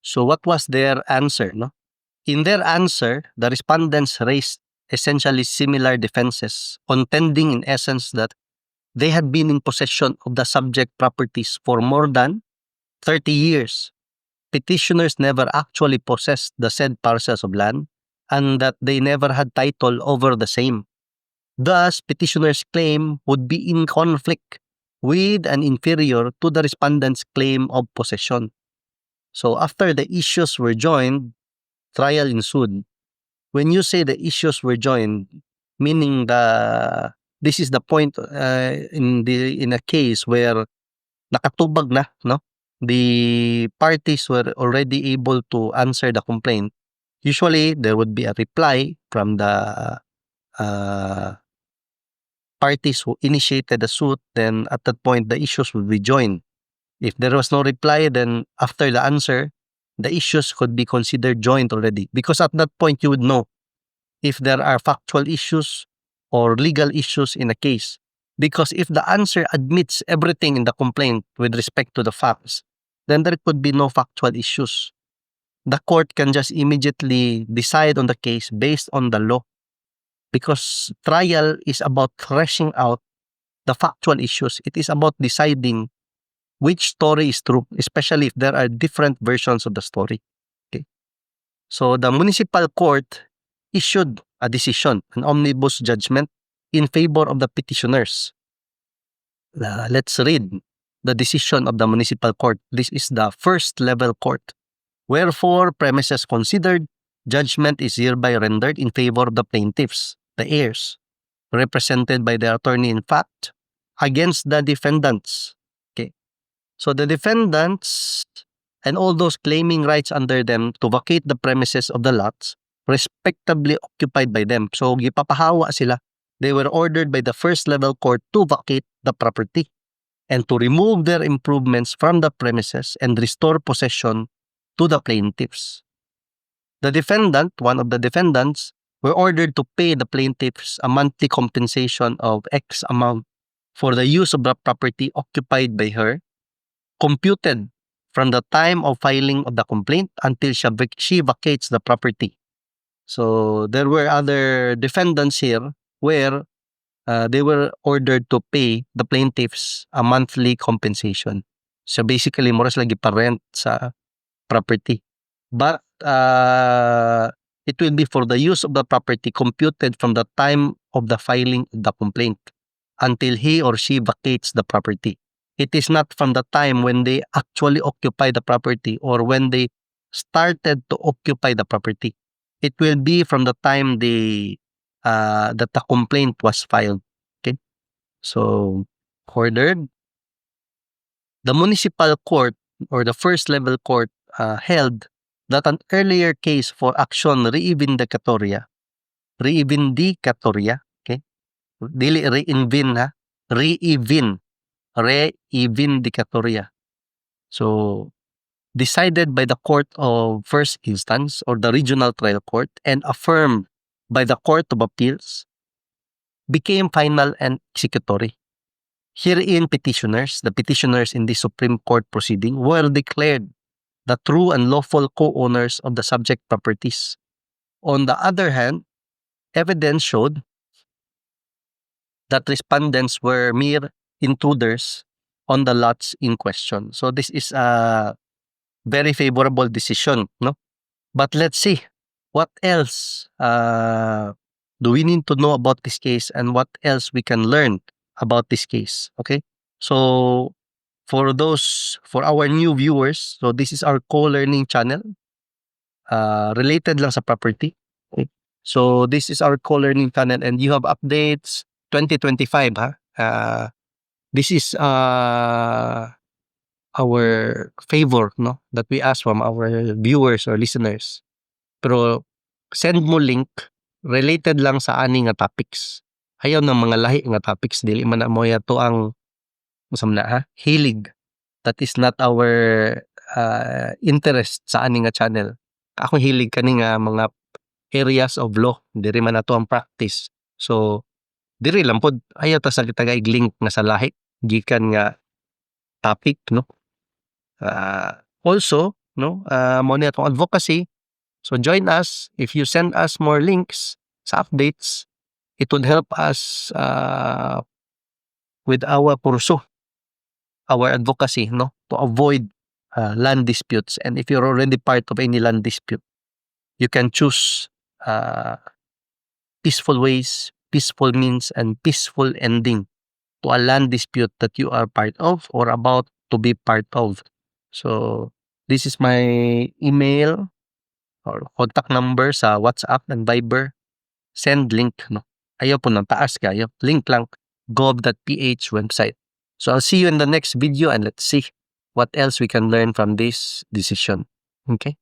So what was their answer? No? In their answer, the respondents raised essentially similar defenses, contending in essence that they had been in possession of the subject properties for more than 30 years. Petitioners never actually possessed the said parcels of land and that they never had title over the same. Thus, petitioners' claim would be in conflict with and inferior to the respondent's claim of possession. So after the issues were joined, trial ensued. When you say the issues were joined, meaning this is the point in a case where nakatubag na, no? The parties were already able to answer the complaint. Usually, there would be a reply from the parties who initiated the suit. Then at that point, the issues would be joined. If there was no reply, then after the answer, the issues could be considered joined already. Because at that point, you would know if there are factual issues or legal issues in a case. Because if the answer admits everything in the complaint with respect to the facts, then there could be no factual issues. The court can just immediately decide on the case based on the law. Because trial is about threshing out the factual issues. It is about deciding which story is true, especially if there are different versions of the story. Okay. So the municipal court issued a decision, an omnibus judgment, in favor of the petitioners. Let's read the decision of the municipal court. This is the first level court. Wherefore, premises considered, judgment is hereby rendered in favor of the plaintiffs, the heirs, represented by the attorney in fact, against the defendants. Okay. So the defendants and all those claiming rights under them to vacate the premises of the lots respectively occupied by them. So gipapahawa sila. They were ordered by the first level court to vacate the property and to remove their improvements from the premises and restore possession to the plaintiffs. The defendant, one of the defendants, were ordered to pay the plaintiffs a monthly compensation of X amount for the use of the property occupied by her, computed from the time of filing of the complaint until she vacates the property. So there were other defendants here where they were ordered to pay the plaintiffs a monthly compensation. So basically, moras lagi pa-rent sa property. But it will be for the use of the property computed from the time of the filing of the complaint until he or she vacates the property. It is not from the time when they actually occupy the property or when they started to occupy the property. It will be from the time that the complaint was filed. Okay, so ordered. The municipal court or the first level court held that an earlier case for action reivindicatoria, okay, dili reinvin ha, reivindicatoria. So decided by the court of first instance or the regional trial court and affirmed by the court of appeals became final and executory. Herein the petitioners in the Supreme Court proceeding were declared the true and lawful co-owners of the subject properties. On the other hand, evidence showed that respondents were mere intruders on the lots in question. So this is a very favorable decision, no? But let's see, what else do we need to know about this case and what else we can learn about this case, okay? So for our new viewers, so this is our co-learning channel related lang sa property. Okay? So this is our co-learning channel and you have updates 2025 ha. This is our favor, no, that we ask from our viewers or listeners. Pero send mo link related lang sa ani nga topics. Ayaw ng mga lahi nga topics, dili man na mo yato ang hilig. That is not our interest sa ani nga channel. Ako hilig kani nga mga areas of law, diri man nato ang practice. So diri lang pod ayaw ta sa kitagay link nga sa lahi gikan nga topic, no. Also no? Mo ni atong advocacy. So join us. If you send us more links sa updates, it would help us with our pursuit, our advocacy, no, to avoid land disputes. And if you're already part of any land dispute, you can choose peaceful ways, peaceful means, and peaceful ending to a land dispute that you are part of or about to be part of. So this is my email or contact number sa WhatsApp and Viber. Send link, no? Ayaw po ng taas kayo. Link lang, gov.ph website. So I'll see you in the next video and let's see what else we can learn from this decision. Okay?